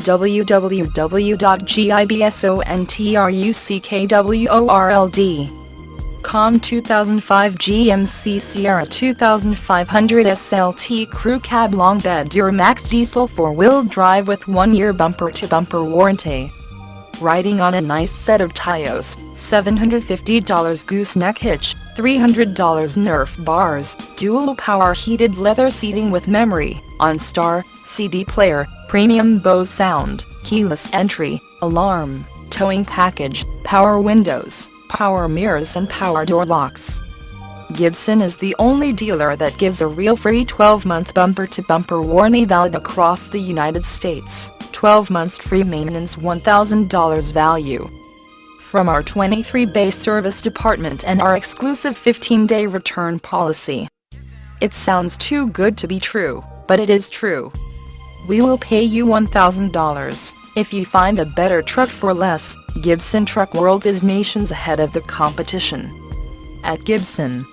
www.gibsontruckworld.com 2005 GMC Sierra 2500 SLT Crew Cab Long Bed Duramax Diesel 4-wheel drive with 1-year bumper-to-bumper warranty. Riding on a nice set of tires, $750 gooseneck hitch, $300 Nerf bars, dual power heated leather seating with memory, OnStar, CD player, premium Bose sound, keyless entry, alarm, towing package, power windows, power mirrors and power door locks. Gibson is the only dealer that gives a real free 12-month bumper-to-bumper warranty valid across the United States, 12 months free maintenance, $1,000 value. From our 23-bay service department and our exclusive 15-day return policy. It sounds too good to be true, but it is true. We will pay you $1,000 if you find a better truck for less. Gibson Truck World is nations ahead of the competition. At Gibson,